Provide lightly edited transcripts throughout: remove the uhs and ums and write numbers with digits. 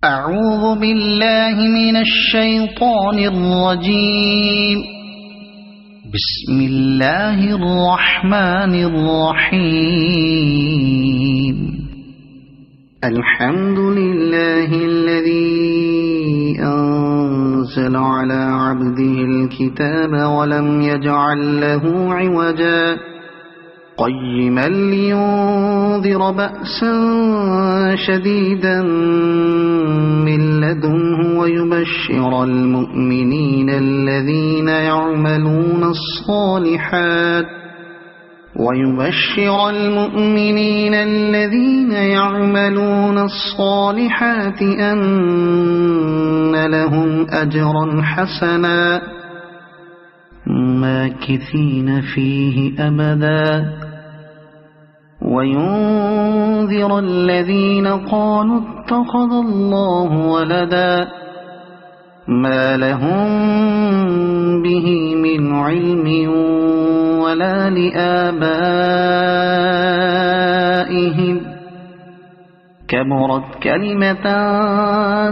أعوذ بالله من الشيطان الرجيم. بسم الله الرحمن الرحيم. الحمد لله الذي أنزل على عبده الكتاب ولم يجعل له عوجا قيما لينذر بأسا شديدا من لدنه ويبشر المؤمنين الذين يعملون الصالحات أن لهم أجرا حسنا ماكثين فيه أبدا وينذر الذين قالوا اتخذ الله ولدا ما لهم به من علم ولا لآبائهم كبرت كلمة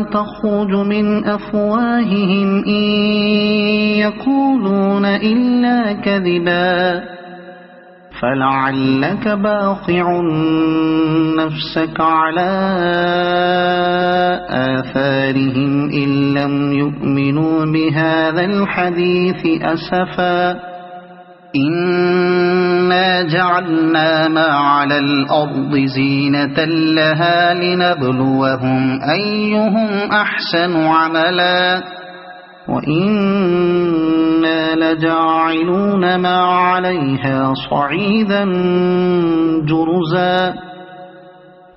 تخرج من أفواههم إن يقولون إلا كذبا فلعلك باخع نفسك على آثارهم إن لم يؤمنوا بهذا الحديث أسفا إنا جعلنا ما على الأرض زينة لها لنبلوهم أيهم أحسن عملا وإنا لجاعلون ما عليها صعيدا جرزا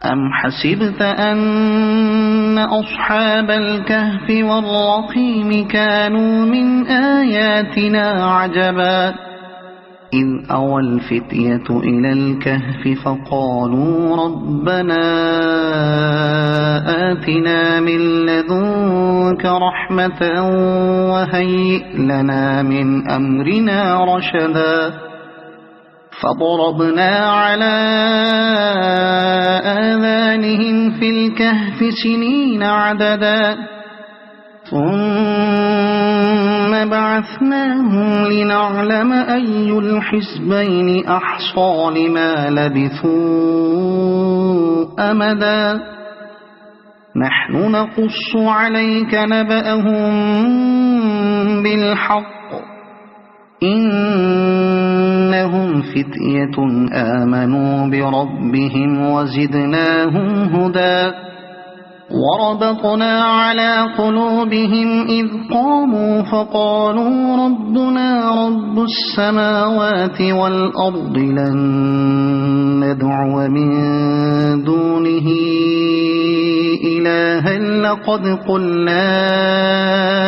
أم حسبت أن أصحاب الكهف والرقيم كانوا من آياتنا عجبا إذ أوى الفتية إلى الكهف فقالوا ربنا آتنا من لدنك رحمة وهيئ لنا من أمرنا رشدا فضربنا على آذانهم في الكهف سنين عددا ثم بعثناهم لنعلم أي الحزبين أحصى لما لبثوا أمدا نحن نقص عليك نبأهم بالحق إنهم فتية آمنوا بربهم وزدناهم هدى وربطنا على قلوبهم إذ قاموا فقالوا ربنا رب السماوات والأرض لن ندعو من دونه إلها لقد قلنا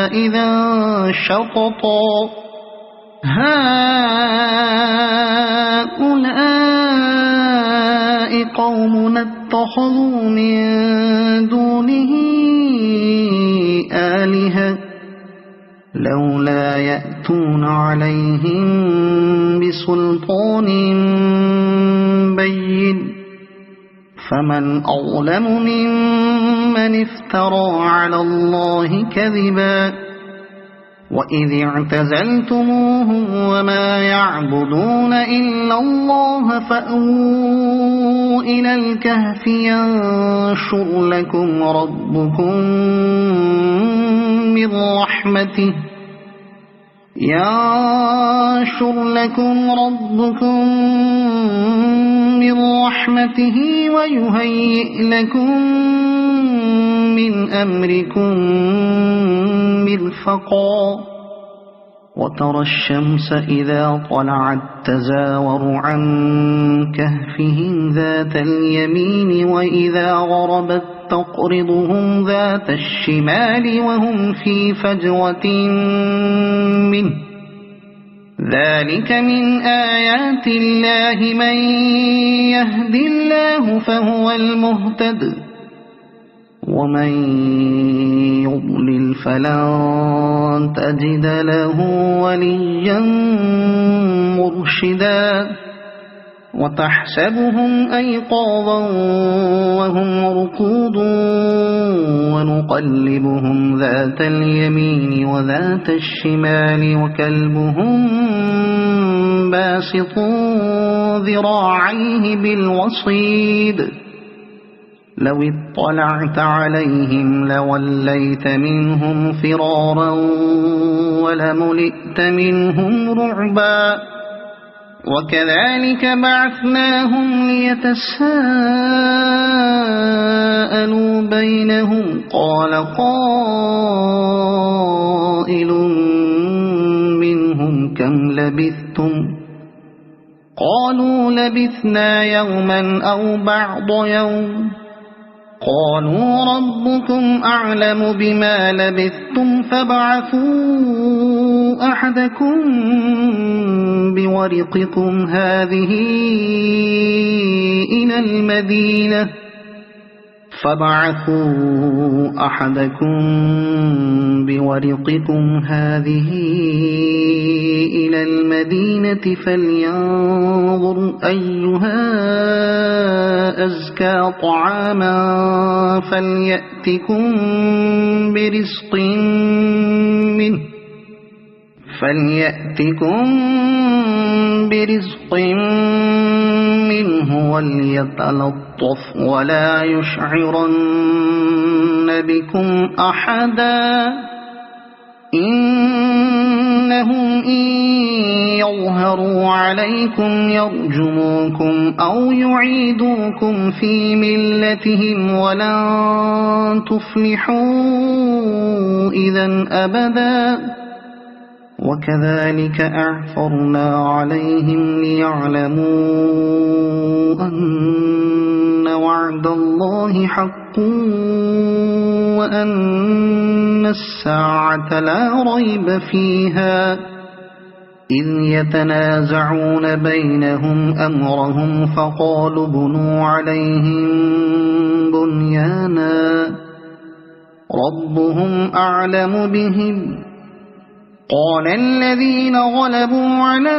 إذا شططا هؤلاء قومنا اتخذوا من دونه آلهة لولا يأتون عليهم بسلطان بين فمن أظلم ممن افترى على الله كذبا وإذ اعتزلتموهم وما يعبدون إلا الله فأووا إلى الكهف ينشر لكم ربكم من رحمته ويهيئ لكم من أمركم مرفقا وترى الشمس إذا طلعت تزاور عن كهفهم ذات اليمين وإذا غربت تقرضهم ذات الشمال وهم في فجوة منه ذلك من آيات الله من يهد الله فهو المهتد ومن يضلل فلن تجد له وليا مرشدا وتحسبهم أيقاظا وهم رقود ونقلبهم ذات اليمين وذات الشمال وكلبهم باسط ذراعيه بالوصيد لو اطلعت عليهم لوليت منهم فرارا ولملئت منهم رعبا وكذلك بعثناهم ليتساءلوا بينهم قال قائل منهم كم لبثتم قالوا لبثنا يوما أو بعض يوم قالوا ربكم أعلم بما لبثتم فابعثوا أحدكم بورقكم هذه إلى المدينة فلينظر أيها أزكى طعاما فليأتكم برزق منه وليتلطف ولا يشعرن بكم أحدا إنهم إن يظهروا عليكم يرجموكم أو يعيدوكم في ملتهم ولن تفلحوا إذا أبدا وكذلك أعثرنا عليهم ليعلموا أن وعد الله حق وأن الساعة لا ريب فيها إذ يتنازعون بينهم أمرهم فقالوا بنوا عليهم بنيانا ربهم أعلم بهم قال الذين غلبوا على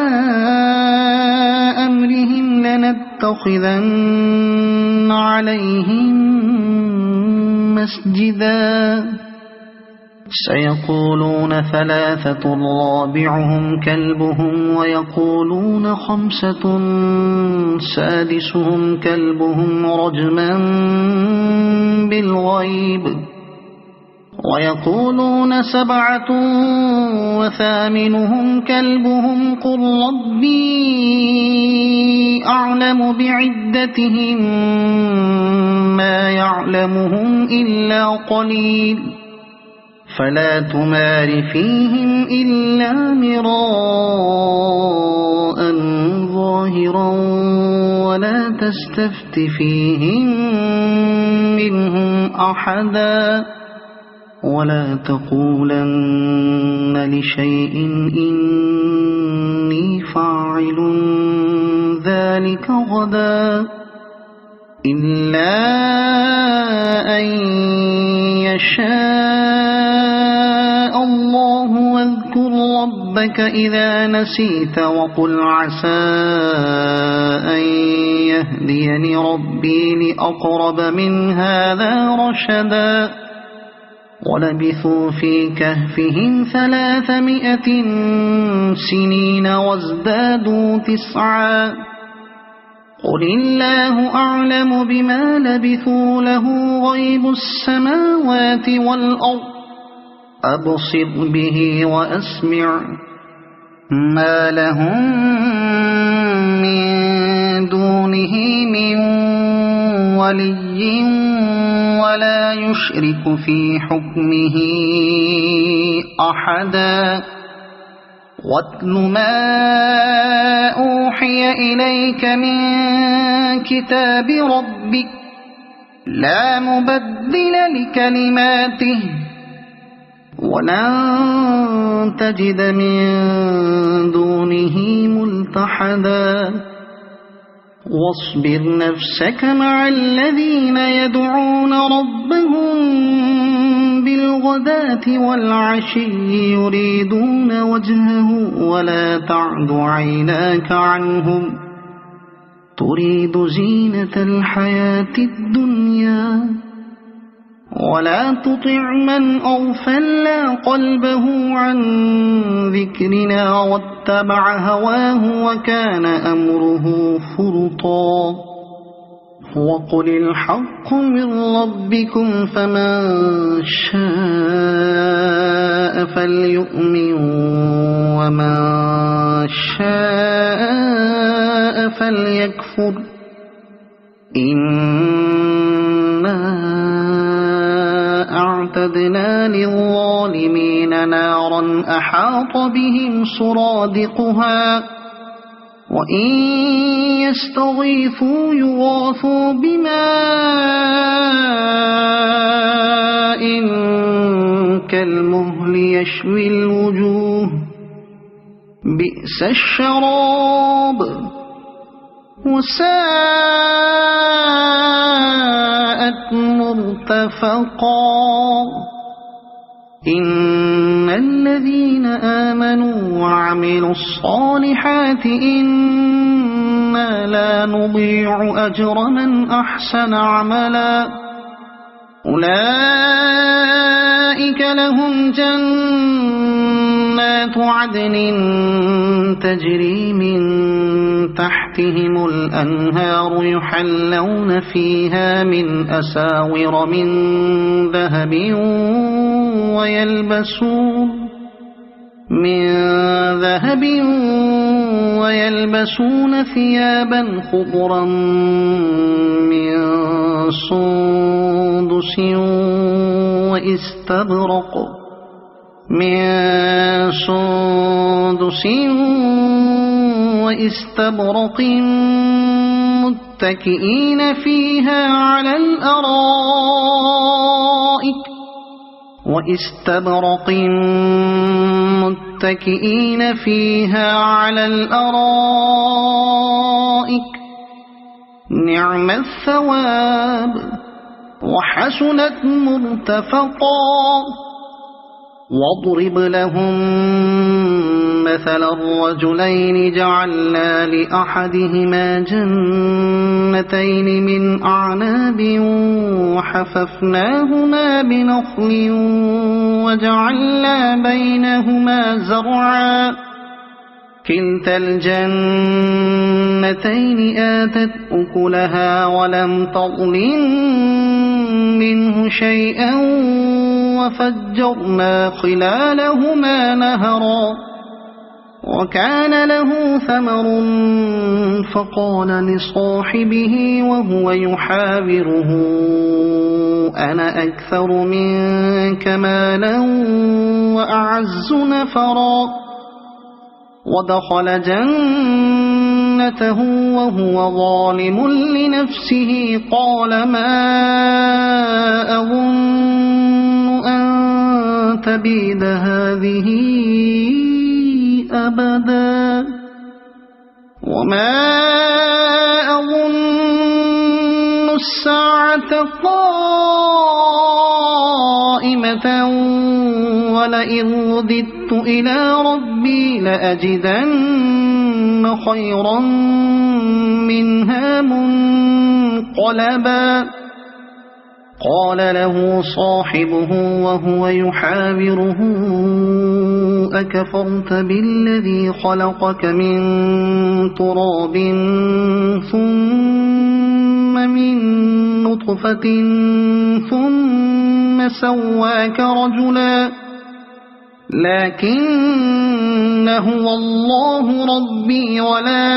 أمرهم لنتخذن عليهم مسجدا سيقولون ثلاثة رابعهم كلبهم ويقولون خمسة سادسهم كلبهم رجما بالغيب ويقولون سبعة وثامنهم كلبهم قل ربي أعلم بعدتهم ما يعلمهم إلا قليل فلا تمار فيهم إلا مراء ظاهرا ولا تستفت فيهم منهم أحدا ولا تقولن لشيء إني فاعل ذلك غدا إلا أن يشاء الله واذكر ربك إذا نسيت وقل عسى أن يهديني ربي لأقرب من هذا رشدا ولبثوا في كهفهم 300 سنين وازدادوا 9 قل الله أعلم بما لبثوا له غيب السماوات والأرض أبصر به وأسمع ما لهم من دونه من ولي ولا يشرك في حكمه أحدا واتل ما أوحي إليك من كتاب ربك لا مبدل لكلماته ولن تجد من دونه ملتحدا واصبر نفسك مع الذين يدعون ربهم بالغداة والعشي يريدون وجهه ولا تعد عيناك عنهم تريد زينة الحياة الدنيا ولا تطع من أغفلنا قلبه عن ذكرنا واتبع هواه وكان أمره فرطا وقل الحق من ربكم فمن شاء فليؤمن ومن شاء فليكفر إنا أعتدنا للظالمين نارا أحاط بهم سرادقها وإن يستغيثوا يغاثوا بماء كالمهل يشوي الوجوه بئس الشراب وساءت مرتفقا إن الذين آمنوا وعملوا الصالحات إنا لا نضيع أجر من أحسن عملا أولئك لهم جنات عدن تجري من تحتهم الأنهار يحلون فيها من أساور من ذهب ويلبسون ثيابا خضرا من سندس وإستبرق متكئين فيها على الأرائك نعم الثواب وحسنت مرتفقا واضرب لهم مثل الرجلين جعلنا لأحدهما جنتين من أعناب وحففناهما بنخل وجعلنا بينهما زرعا كلتا الجنتين آتت أكلها ولم تظلم منه شيئا وفجرنا خلالهما نهرا وكان له ثمر فقال لصاحبه وهو يحاوره أنا أكثر منك مالا وأعز نفرا ودخل جنته وهو ظالم لنفسه قال ما أظن أن تبيد هذه أبدا وما أظن الساعة قائمة ولئن رددت إلى ربي لأجدن خيرا منها منقلبا قال له صاحبه وهو يحاوره أكفرت بالذي خلقك من تراب ثم من نطفة ثم سواك رجلا لكن هو الله ربي ولا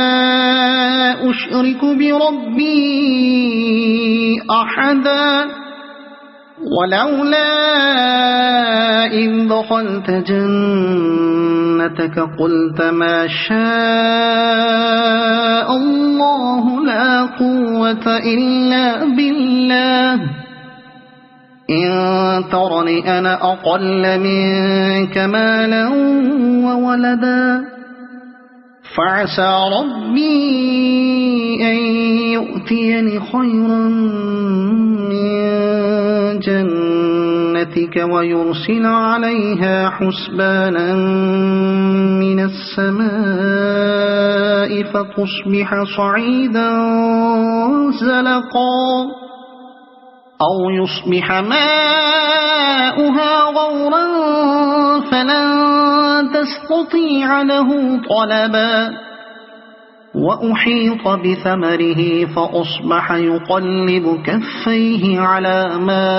أشرك بربي أحدا ولولا إذ دخلت جنتك قلت ما شاء الله لا قوة إلا بالله إن ترني أنا أقل منك مالا وولدا فعسى ربي أن يؤتيني خيرا من جنتك برحمتك ويرسل عليها حسبانا من السماء فتصبح صعيدا زلقا أو يصبح ماؤها غورا فلن تستطيع له طلبا وأحيط بثمره فأصبح يقلب كفيه على ما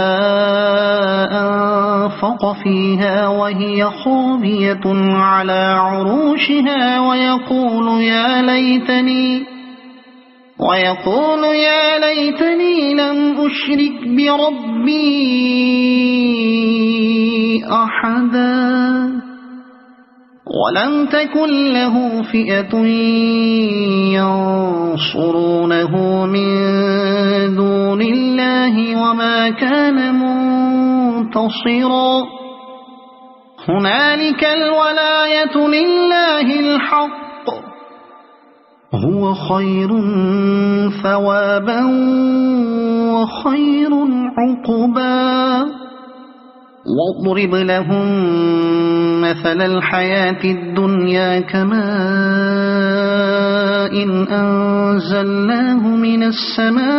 أنفق فيها وهي خاوية على عروشها ويقول يا ليتني لم أشرك بربي أحدا ولم تكن له فئة ينصرونه من دون الله وما كان منتصرا هنالك الولاية لله الحق هو خير ثوابا وخير عقبا واضرب لهم مثل الحياة الدنيا كماء إن أنزلناه من السماء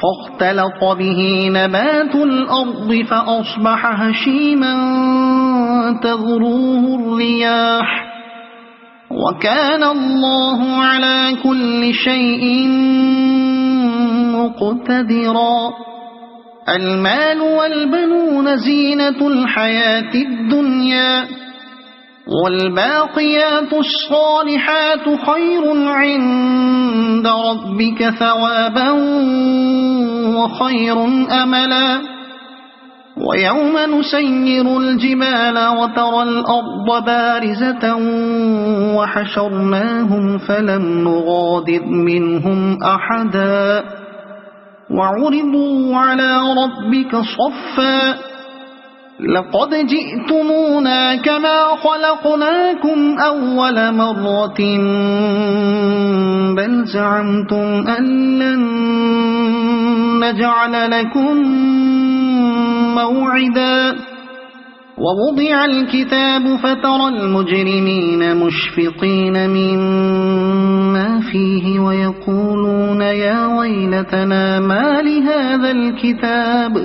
فاختلط به نبات الأرض فأصبح هشيما تذروه الرياح وكان الله على كل شيء مقتدرا المال والبنون زينة الحياة الدنيا والباقيات الصالحات خير عند ربك ثوابا وخير أملا ويوم نسير الجبال وترى الأرض بارزة وحشرناهم فلم نغادر منهم أحدا وعرضوا على ربك صفا لقد جئتمونا كما خلقناكم أول مرة بل زعمتم أن لن نجعل لكم موعدا ووضع الكتاب فترى المجرمين مشفقين مما فيه ويقولون يا ويلتنا ما لهذا الكتاب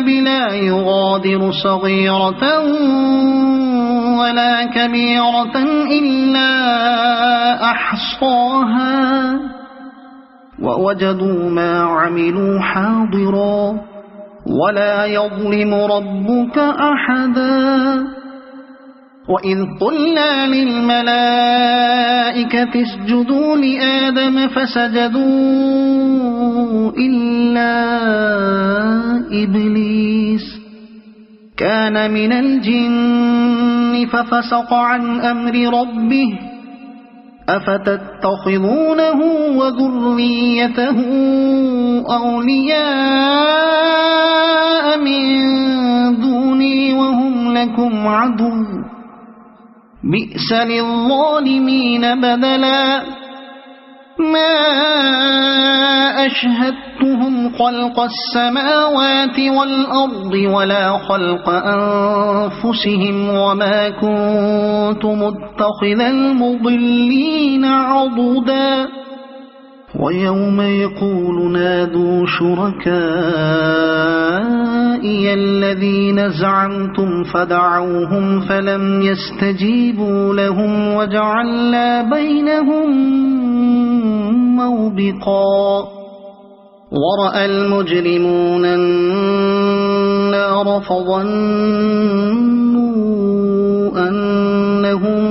لا يغادر صغيرة ولا كبيرة إلا أحصاها ووجدوا ما عملوا حاضرا ولا يظلم ربك أحدا وإذ قلنا للملائكة اسجدوا لآدم فسجدوا إلا إبليس كان من الجن ففسق عن أمر ربه أفتتخذونه وذريته أولياء من دوني وهم لكم عدو بئس للظالمين بدلا ما أشهدتهم خلق السماوات والأرض ولا خلق أنفسهم وما كنت متخذ المضلين عضدا ويوم يقول نادوا شركائي الذين زعمتم فدعوهم فلم يستجيبوا لهم وجعلنا بينهم موبقا ورأى المجرمون النار فظنوا أنهم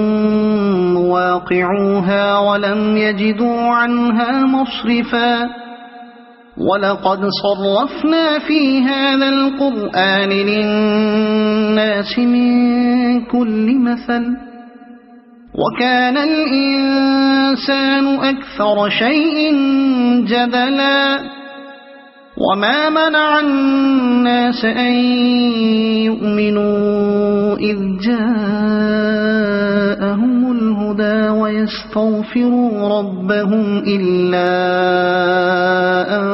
واقعوها ولم يجدوا عنها مصرفا ولقد صرفنا في هذا القرآن للناس من كل مثل وكان الإنسان أكثر شيء جدلا وما منع الناس أن يؤمنوا إذ جاءهم الهدى الهدى ويستغفروا ربهم إلا أن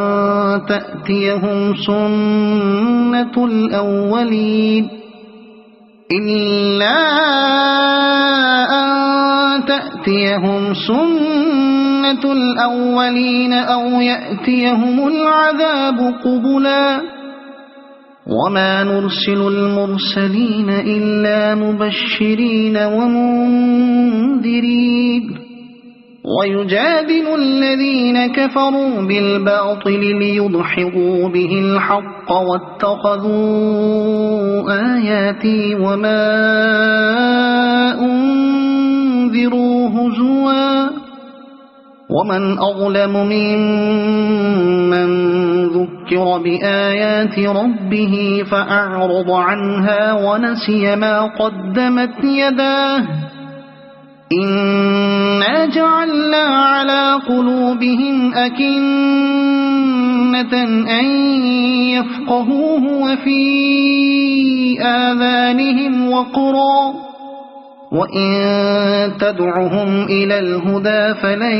تأتيهم سنة الأولين أو يأتيهم العذاب قبلا وما نرسل المرسلين إلا مبشرين ومنذرين ويجادل الذين كفروا بالباطل ليدحضوا به الحق واتخذوا آياتي وما أنذروا هزوا ومن أظلم ممن ذكر بآيات ربه فأعرض عنها ونسي ما قدمت يداه إنا جعلنا على قلوبهم أكنة أن يفقهوه وفي آذانهم وقرا وإن تدعهم إلى الهدى فلن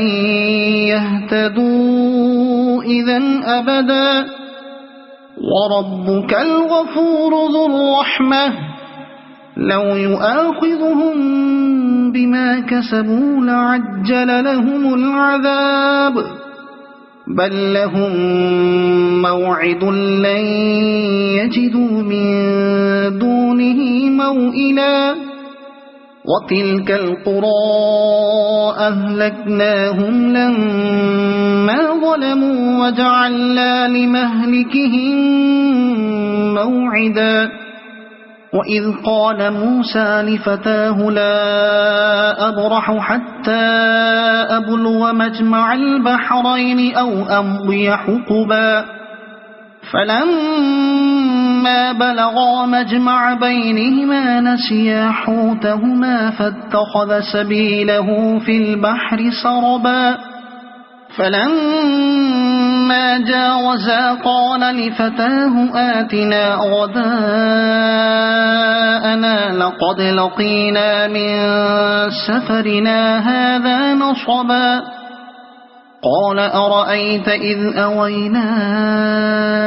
يهتدوا إذن أبدا وربك الغفور ذو الرحمة لو يؤاخذهم بما كسبوا لعجل لهم العذاب بل لهم موعد لن يجدوا من دونه موئلا وتلك القرى أهلكناهم لما ظلموا وجعلنا لمهلكهم موعدا وإذ قال موسى لفتاه لا أبرح حتى أبلغ مجمع البحرين أو أمضي حقبا فلما بلغا مجمع بينهما نسيا حوتهما فاتخذ سبيله في البحر سربا فلما جاوزا قال لفتاه آتنا غداءنا لقد لقينا من سفرنا هذا نصبا قال أرأيت إذ أوينا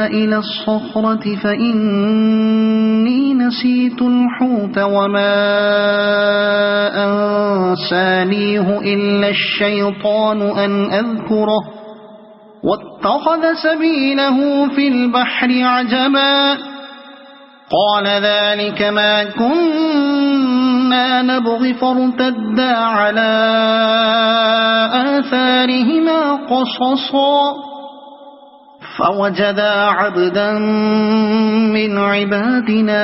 إلى الصخرة فإني نسيت الحوت وما أنسانيه إلا الشيطان أن أذكره واتخذ سبيله في البحر عجبا قال ذلك ما كنا نبغي فارتدا على آثارهما قصصا فوجدا عبدا من عبادنا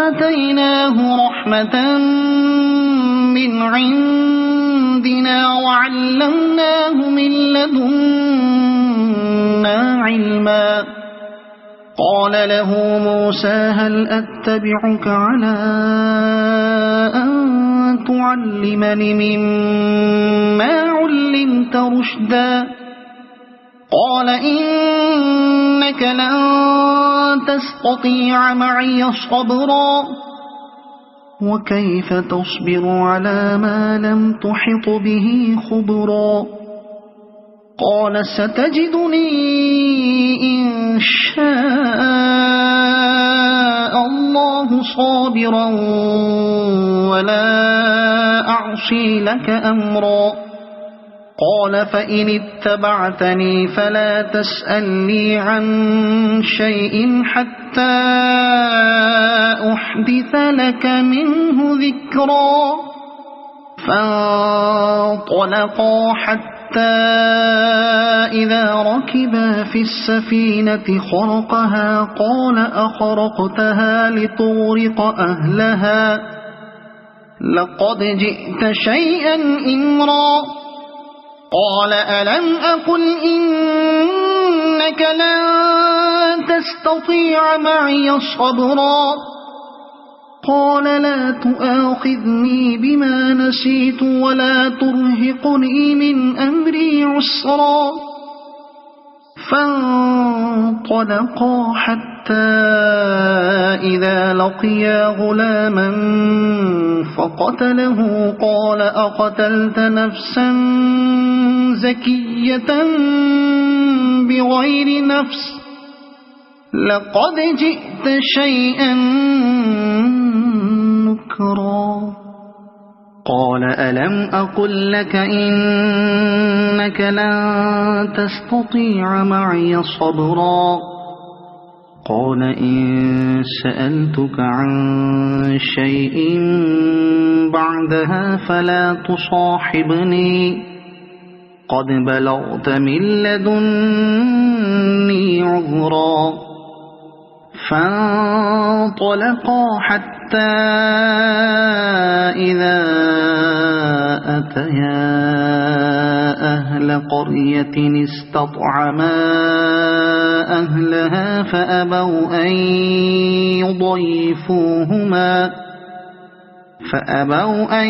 آتيناه رحمة من عندنا وعلمناه من لدنا علما قال له موسى هل أتبعك على أن تعلمني مما علمت رشدا قال إنك لن تستطيع معي صبرا وكيف تصبر على ما لم تحط به خبرا قال ستجدني إن شاء الله صابرا ولا أعصي لك أمرا قال فإن اتبعتني فلا تسألني عن شيء حتى أحدث لك منه ذكرا فانطلقا حتى إذا ركبا في السفينة خرقها قال أخرقتها لتغرق أهلها لقد جئت شيئا إمرا قال ألم أقل إنك لن تستطيع معي صبرا قال لا تؤاخذني بما نسيت ولا ترهقني من أمري عسرا فانطلقا حتى حتى إذا لقيا غلاما فقتله قال أقتلت نفسا زكية بغير نفس لقد جئت شيئا نكرا قال ألم أقل لك إنك لن تستطيع معي صبرا قال إن سألتك عن شيء بعدها فلا تصاحبني قد بلغت من لدني عذرا فانطلقا حتى إذا أتيا أهل قرية استطعما أهلها فأبوا أن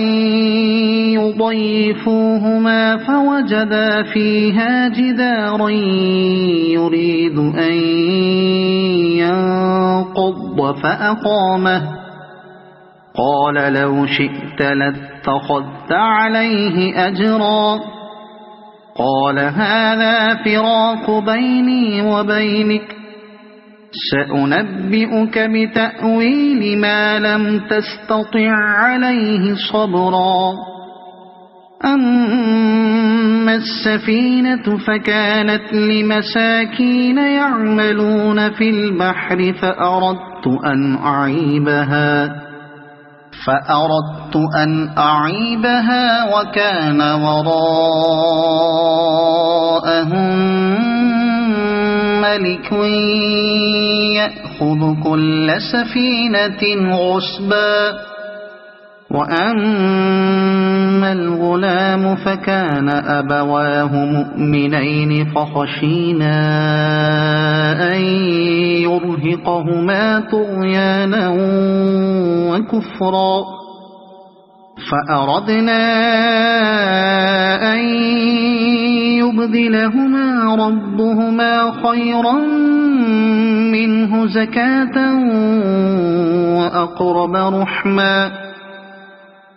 يضيفوهما فوجدا فيها جدارا يريد أن ينقض فأقامه قال لو شئت لاتخذت عليه أجرا قال هذا فراق بيني وبينك سأنبئك بتأويل ما لم تستطع عليه صبرا أما السفينة فكانت لمساكين يعملون في البحر فأردت أن أعيبها وكان وراءهم ملك يأخذ كل سفينة غصبا وأما الغلام فكان أبواه مؤمنين فخشينا أن يرهقهما طغيانا وكفرا فأردنا أن يبدلهما ربهما خيرا منه زكاة وأقرب رحما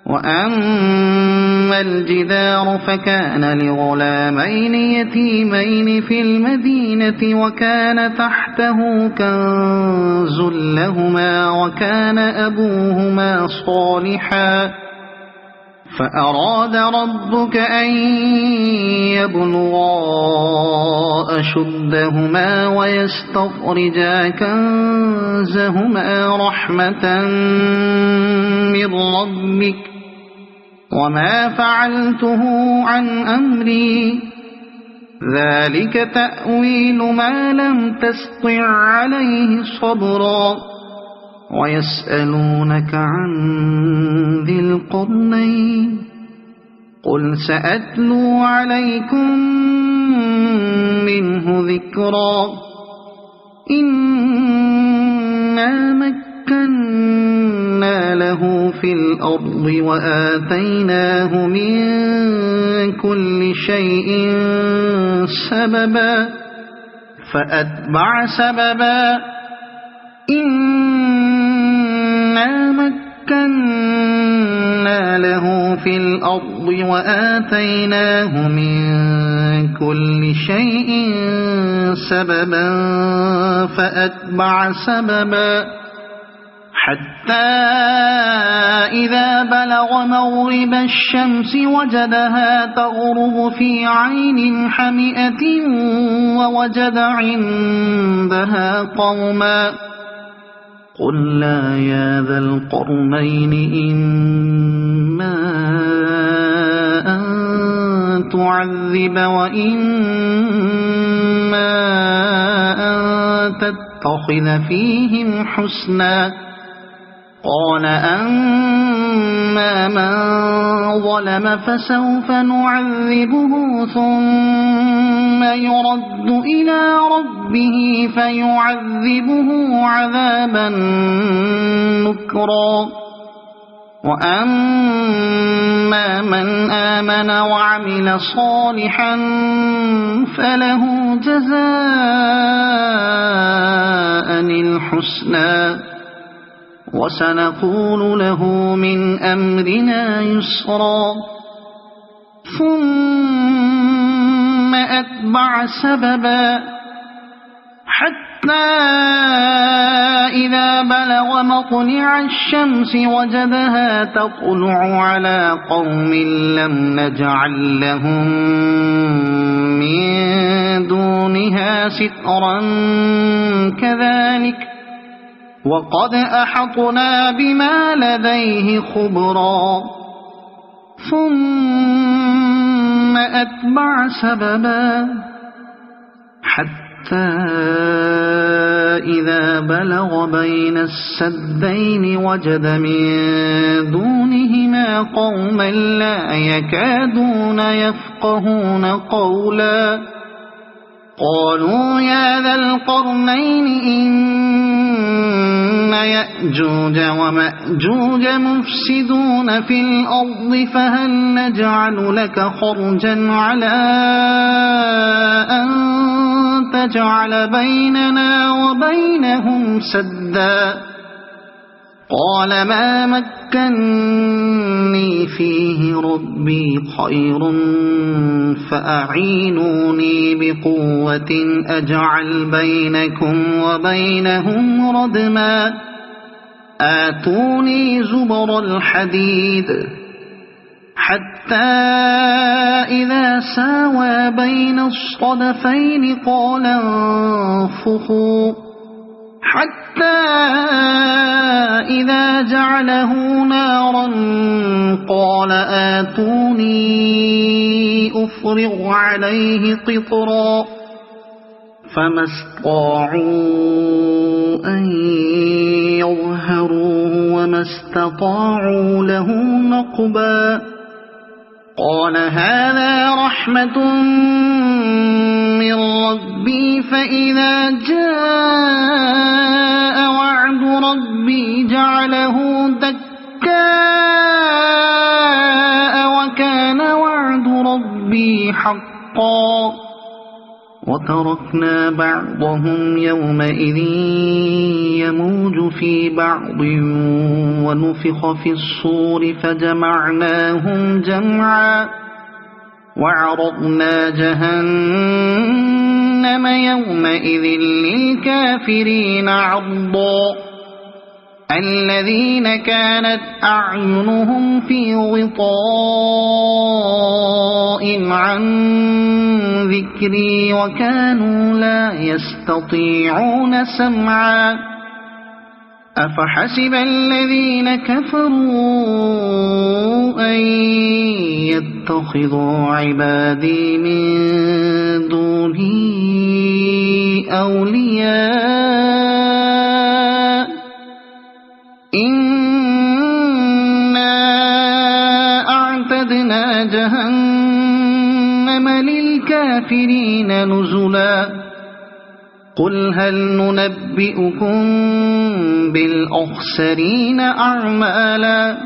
وأما الجدار فكان لغلامين يتيمين في المدينة وكان تحته كنز لهما وكان أبوهما صالحا فأراد ربك أن يبلغا أشدهما ويستخرجا كنزهما رحمة من ربك وما فعلته عن أمري ذلك تأويل ما لم تسطع عليه صبرا ويسألونك عن ذي القرنين قل سأتلو عليكم منه ذكرا إنا مكنا له في الأرض وآتيناه من كل شيء سببا فأتبع سببا إنا مكنا له في الأرض وآتيناه من كل شيء سببا فأتبع سببا حتى إذا بلغ مغرب الشمس وجدها تغرب في عين حمئة ووجد عندها قوما قلنا يا ذا القرنين إما أن تعذب وإما أن تتخذ فيهم حسنا قال أما من ظلم فسوف نعذبه ثم يرد إلى ربه فيعذبه عذابا نكرا وأما من آمن وعمل صالحا فله جزاء الحسنى وسنقول له من أمرنا يسرا ثم أتبع سببا حتى إذا بلغ مطلع الشمس وجدها تطلع على قوم لم نجعل لهم من دونها سترا كذلك وقد أحطنا بما لديه خبرا ثم أتبع سببا حتى إذا بلغ بين السدين وجد من دونهما قوما لا يكادون يفقهون قولا قالوا يا ذا القرنين إن يأجوج ومأجوج مفسدون في الأرض فهل نجعل لك خرجا على أن تجعل بيننا وبينهم سدا قال ما مكني فيه ربي خير فأعينوني بقوة أجعل بينكم وبينهم ردما آتوني زبر الحديد حتى إذا ساوى بين الصدفين قال انفخوا حتى إذا جعله نارا قال آتوني أفرغ عليه قطرا فما استطاعوا أن يظهروه وما استطاعوا له نقبا قال هذا رحمة من ربي فإذا جاء وعد ربي جعله دكاء وكان وعد ربي حقا وتركنا بعضهم يومئذ يموج في بعض ونفخ في الصور فجمعناهم جمعا وعرضنا جهنم يومئذ للكافرين عرضا الذين كانت أعينهم في غطاء عن ذكري وكانوا لا يستطيعون سمعا أفحسب الذين كفروا أن يتخذوا عبادي من دوني أولياء إنا أعتدنا جهنم للكافرين نزلا قل هل ننبئكم بالأخسرين أعمالا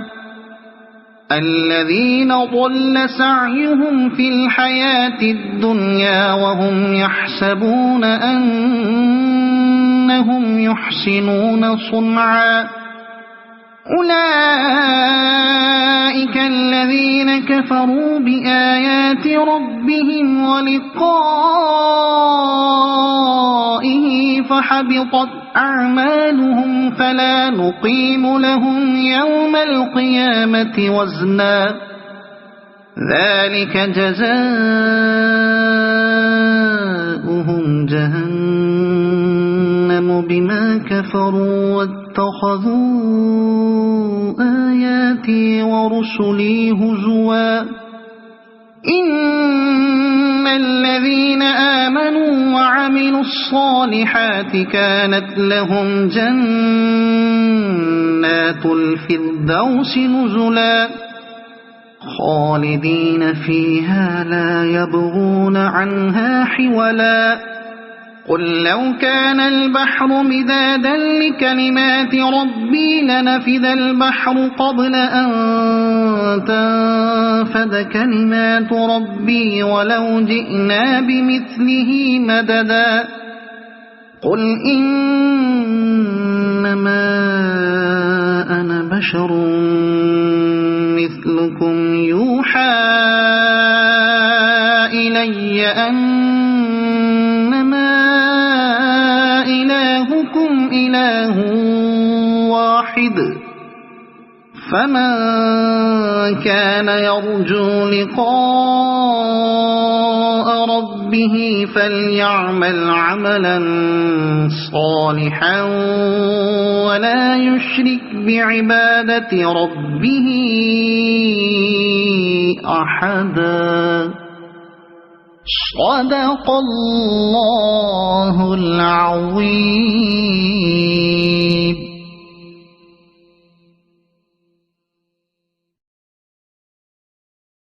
الذين ضل سعيهم في الحياة الدنيا وهم يحسبون أنهم يحسنون صنعا أولئك الذين كفروا بآيات ربهم ولقائه فحبطت أعمالهم فلا نقيم لهم يوم القيامة وزنا ذلك جزاؤهم جهنم بما كفروا واتخذوا آياتي ورسلي هزوا إن الذين آمنوا وعملوا الصالحات كانت لهم جنات الفردوس نزلا خالدين فيها لا يبغون عنها حولا قل لو كان البحر مدادا لكلمات ربي لنفذ البحر قبل أن تنفذ كلمات ربي ولو جئنا بمثله مددا قل إنما أنا بشر مثلكم يوحى إلي أنما إلهكم إله واحد فمن كان يرجو لقاء ربه فليعمل عملا صالحا ولا يشرك بعبادة ربه أحدا. صدق الله العظيم.